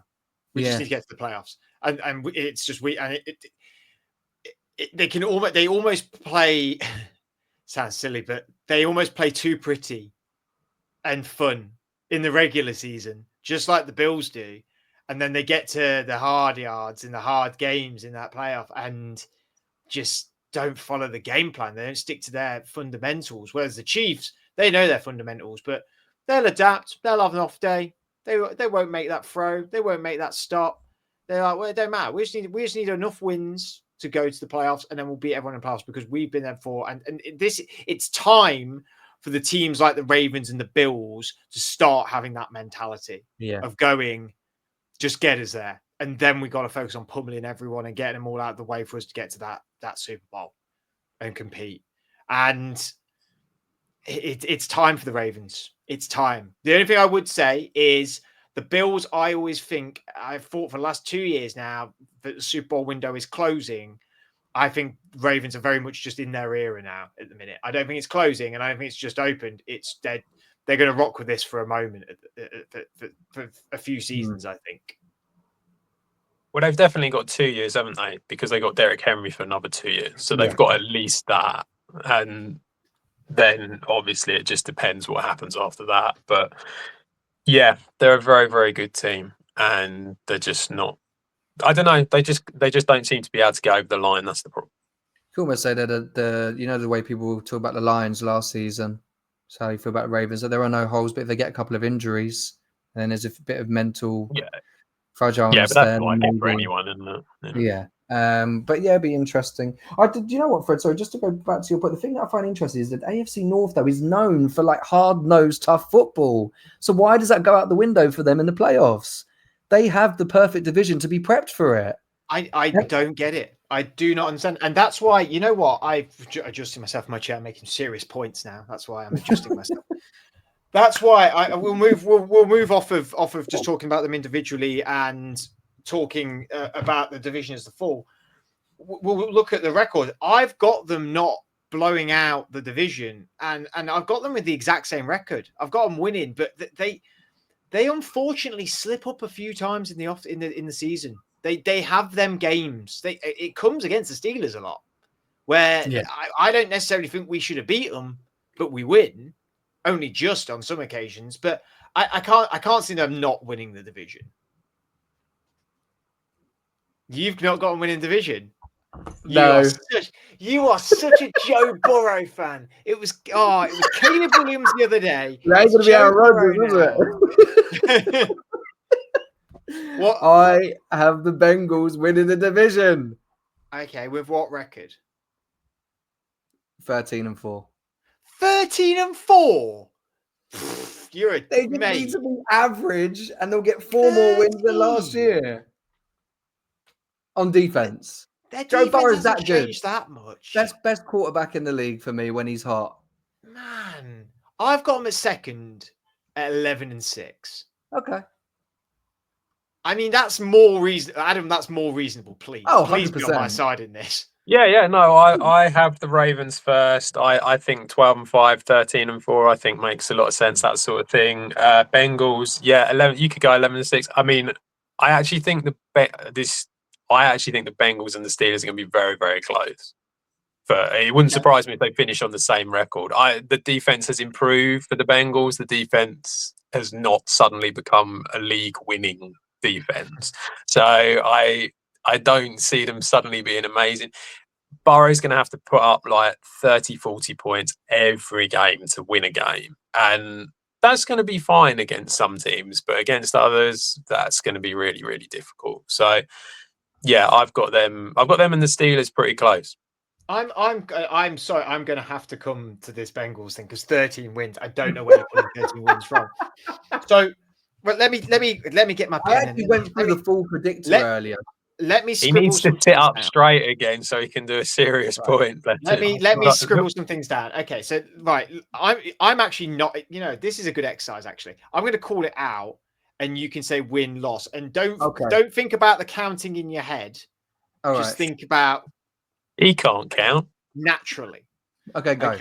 We just need to get to the playoffs. And it's just they almost play sounds silly, but they almost play too pretty and fun in the regular season, just like the Bills do. And then they get to the hard yards and the hard games in that playoff and just don't follow the game plan. They don't stick to their fundamentals. Whereas the Chiefs, they know their fundamentals, but they'll adapt. They'll have an off day. They won't make that throw. They won't make that stop. They're like, well, it don't matter. We just need enough wins to go to the playoffs, and then we'll beat everyone in the playoffs because we've been there before. And it's time for the teams like the Ravens and the Bills to start having that mentality of going, just get us there. And then we got to focus on pummeling everyone and getting them all out of the way for us to get to that Super Bowl and compete. And it's time for the Ravens. It's time. The only thing I would say is the Bills, I always think, I've thought for the last 2 years now that the Super Bowl window is closing. I think Ravens are very much just in their era now at the minute. I don't think it's closing, and I don't think it's just opened. It's dead. They're going to rock with this for a moment, for a few seasons, I think. Well, they've definitely got 2 years, haven't they? Because they got Derrick Henry for another 2 years. So they've got at least that. And then obviously it just depends what happens after that. But yeah, they're a very, very good team. And they're just not, I don't know. They just don't seem to be able to get over the line. That's the problem. You can almost say that the way people talk about the Lions last season. So how you feel about the Ravens, that there are no holes, but if they get a couple of injuries, then there's a bit of mental fragile. Yeah, but that's like it for anyone, isn't it? Yeah. But it'd be interesting. Do you know what, Fred? Sorry, just to go back to your point, the thing that I find interesting is that AFC North, though, is known for like hard-nosed, tough football. So why does that go out the window for them in the playoffs? They have the perfect division to be prepped for it. I don't get it. I do not understand. And that's why, you know what? I've adjusted myself in my chair, making serious points now. That's why I'm adjusting myself. That's why we'll move off of just talking about them individually and talking about the division as a full. We'll look at the record. I've got them not blowing out the division, and I've got them with the exact same record. I've got them winning, but they unfortunately slip up a few times in the season. They have them games. It comes against the Steelers a lot, where I don't necessarily think we should have beat them, but we win. Only just on some occasions, but I can't see them not winning the division. You've not got them winning division. No. You are such a Joe Burrow fan. It was Caleb Williams the other day. That ain't gonna be our Rodgers, is it? What? I have the Bengals winning the division. Okay, with what record? 13-4. 13-4. You're a They just need to be average, and they'll get 4 more wins than last year. On defense, Joe Burrow's that good. That much. Best quarterback in the league for me when he's hot. Man, I've got him at second at 11-6. Okay. I mean, that's more reasonable. Adam, that's more reasonable. Please, please 100%. be on my side in this. Yeah. No, I have the Ravens first. I think 12-5, 13-4. I think makes a lot of sense. That sort of thing. Bengals, 11. You could go 11-6. I mean, I actually think the Bengals and the Steelers are going to be very, very close. But it wouldn't surprise me if they finish on the same record. The defense has improved for the Bengals. The defense has not suddenly become a league-winning defense. So I don't see them suddenly being amazing. Burrow's going to have to put up like 30, 40 points every game to win a game. And that's going to be fine against some teams, but against others, that's going to be really, really difficult. So, yeah, I've got them and the Steelers pretty close. I'm sorry. I'm going to have to come to this Bengals thing because 13 wins. I don't know where you're putting 13 wins from. So, but let me get my pen. I actually went through the full predictor earlier. Let me. He needs to sit up straight again so he can do a serious point. Let me scribble some things down. Okay, so right, I'm actually not. This is a good exercise. Actually, I'm going to call it out, and you can say win loss, and don't think about the counting in your head. Just think about. He can't count naturally. Okay, go.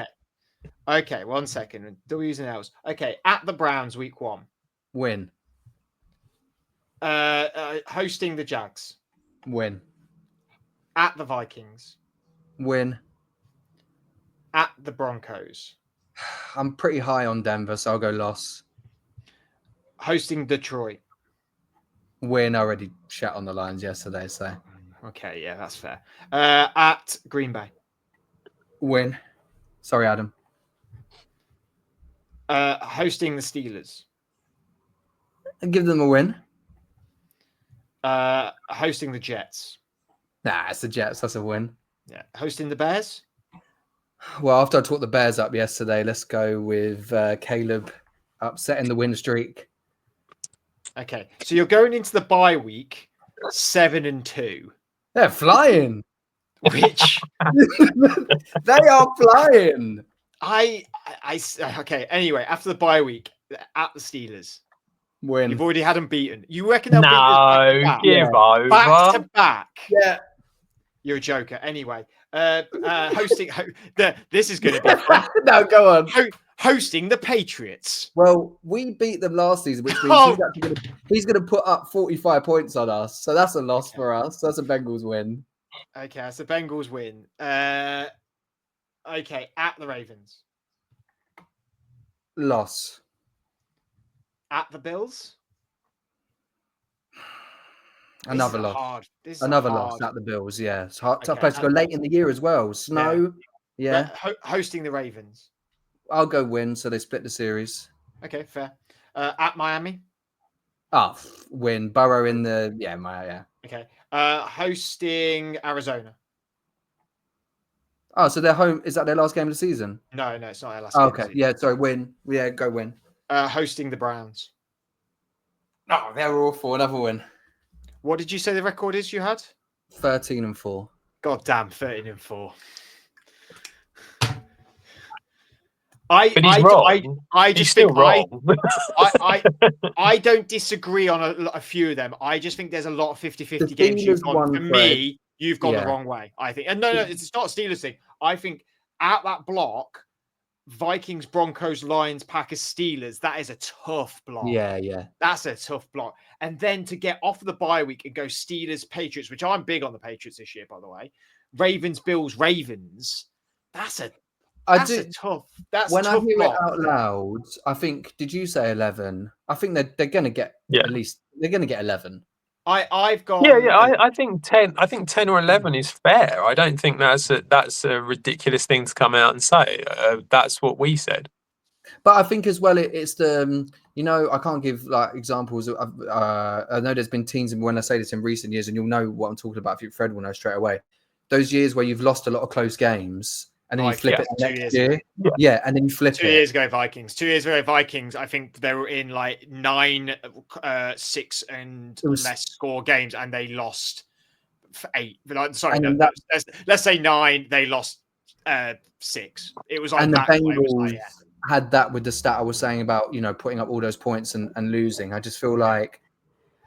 Okay, 1 second. W's and L's. Okay, at the Browns, week 1. Win. Hosting the Jags. Win. At the Vikings. Win. At the Broncos. I'm pretty high on Denver, so I'll go loss. Hosting Detroit. Win. I already shat on the Lions yesterday, so. Okay, yeah, that's fair. At Green Bay. Win. Sorry, Adam. Hosting the Steelers. I'll give them a win. Hosting the Jets. Nah, it's the Jets. That's a win. Yeah. Hosting the Bears. Well, after I talked the Bears up yesterday, let's go with Caleb upsetting the win streak. Okay, so you're going into the bye week 7-2. They're flying. Which they are flying. Okay. Anyway, after the bye week at the Steelers, win. You've already had them beaten. You reckon they'll beat us give over back to back? Yeah, you're a joker. Anyway, hosting. This is going to be fun. No, go on. Hosting the Patriots. Well, we beat them last season, which means he's going to put up 45 points on us. So that's a loss for us. That's a Bengals win. Okay, that's a Bengals win. Okay, at the Ravens. Loss. At the Bills. Another loss. Another loss at the Bills. Yeah, it's hard. Tough place to go late in the year as well. Snow. Yeah. Hosting the Ravens. I'll go win, so they split the series. Okay, fair. At Miami. Win. Burrow in the yeah. Okay. Hosting Arizona. Oh, so they're home. Is that their last game of the season? No, it's not their last game of the season. Yeah, sorry, win. Yeah, go win. Hosting the Browns. Oh, they're awful. Another win. What did you say the record is you had? 13-4. God damn, 13-4. But he's wrong. I just he's still think wrong. I don't disagree on a few of them. I just think there's a lot of 50-50 The games you've Steelers gone. won, For Fred. me, you've gone the Yeah. wrong way, I think. And no, it's not a Steelers thing. I think at that block, Vikings, Broncos, Lions, Packers, Steelers, that is a tough block. Yeah. That's a tough block. And then to get off the bye week and go Steelers, Patriots, which I'm big on the Patriots this year, by the way. Ravens, Bills, Ravens. That's a tough. That's when a tough I hear block. it out loud, I think. Did you say 11? I think they're going to get at least. They're going to get 11. I've got. I think 10. I think 10 or 11 is fair. I don't think that's a ridiculous thing to come out and say. That's what we said. But I think as well, it's the I can't give like examples. I know there's been teams, and when I say this in recent years, and you'll know what I'm talking about. If you Fred will know straight away. Those years where you've lost a lot of close games, and then you flip it the next year. Yeah, and then you flip it. 2 years ago, Vikings. 2 years ago, Vikings. I think they were in like 9, 6 and less score games, and they lost 8. Sorry, let's say 9. They lost 6. It was on and that. The Bengals had that with the stat I was saying about putting up all those points and losing. I just feel like,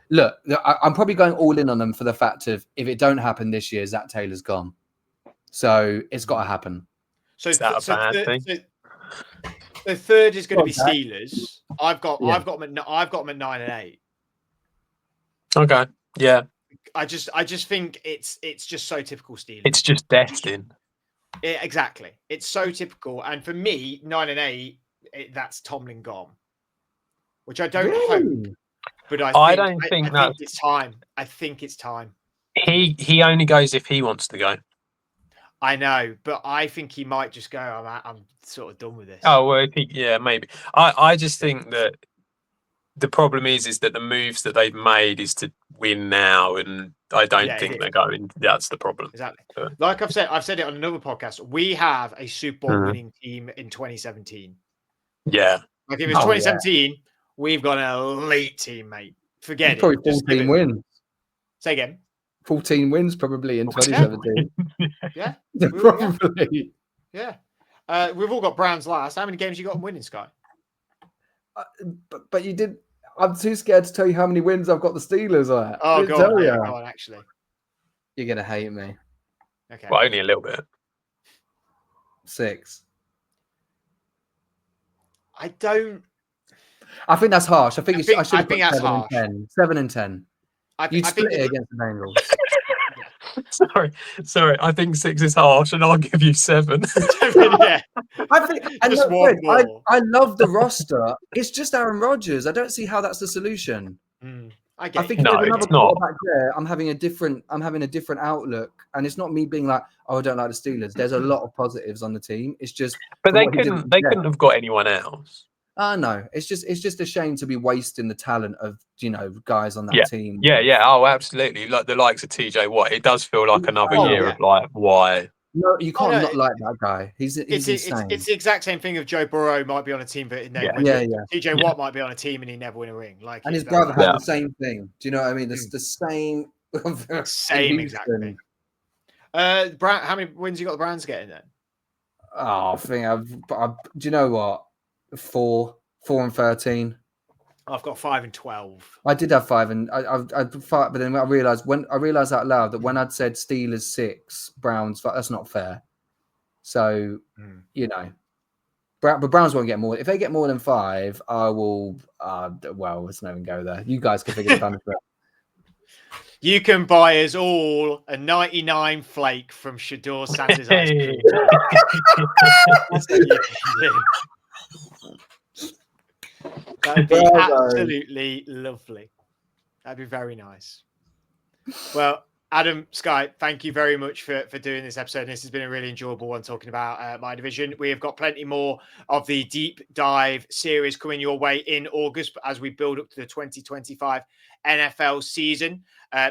look, I'm probably going all in on them for the fact of if it don't happen this year, Zach Taylor's gone. So it's got to happen. So is that a bad thing? The third is going to be Steelers. I've got them at 9 and 8. Okay. Yeah. I just think it's just so typical Steelers. It's just destined. Exactly. It's so typical. And for me, 9 and 8, that's Tomlin gone. Which I don't hope. But I think it's time. I think it's time. He only goes if he wants to go. I know, but I think he might just go, I'm sort of done with this. Oh, well, maybe. I just think that the problem is that the moves that they've made is to win now, and I don't think they're going. That's the problem. Exactly. Like I've said it on another podcast. We have a Super Bowl winning team in 2017. Yeah. Like if it's 2017, we've got an elite team, mate. Forget probably it. 14 wins. Say again. 14 wins probably in 2017. Yeah. Probably. Yeah. We've all got Browns last. How many games you got in winning, Sky? But you did. I'm too scared to tell you how many wins I've got the Steelers at. Oh, go on, actually. You're going to hate me. Okay. Well, only a little bit. 6. I don't. I think that's harsh. I think I should have put that's 7 harsh. and 10. 7 and 10. You'd split it against the Bengals. Sorry. I think 6 is harsh, and I'll give you 7. Yeah. I think, and look, Fred, I love the roster. It's just Aaron Rodgers. I don't see how that's the solution. I think no, there's another it's not. quarterback there. I'm having a different outlook, and it's not me being like, "Oh, I don't like the Steelers." There's a lot of positives on the team. It's just, but they couldn't have got anyone else. No, it's just a shame to be wasting the talent of guys on that team. Yeah. Oh, absolutely. Like the likes of TJ Watt, it does feel like another year of like why. No, you can't not like that guy. He's insane. It's the exact same thing of Joe Burrow might be on a team, but TJ Watt might be on a team and he never win a ring. Like, and his brother had the same thing. Do you know what I mean? The same exact thing. How many wins you got the Browns getting then? Oh, I think do you know what? 4 and 13. I've got 5 and 12. I did have 5, and I 5, but then I realized out loud that when I'd said Steelers 6, Browns 5, that's not fair. So but Browns won't get more. If they get more than 5, I will. Let's not even go there. You guys can figure it out. You can buy us all a 99 flake from Shador Sanders Ice Cream. That'd be absolutely lovely. That'd be very nice. Well, Adam, Sky, thank you very much for doing this episode. This has been a really enjoyable one talking about my division. We have got plenty more of the deep dive series coming your way in August as we build up to the 2025 NFL season.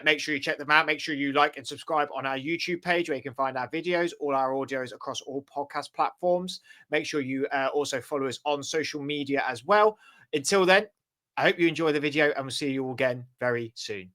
Make sure you check them out. Make sure you like and subscribe on our YouTube page where you can find our videos, all our audios across all podcast platforms. Make sure you also follow us on social media as well. Until then, I hope you enjoy the video and we'll see you all again very soon.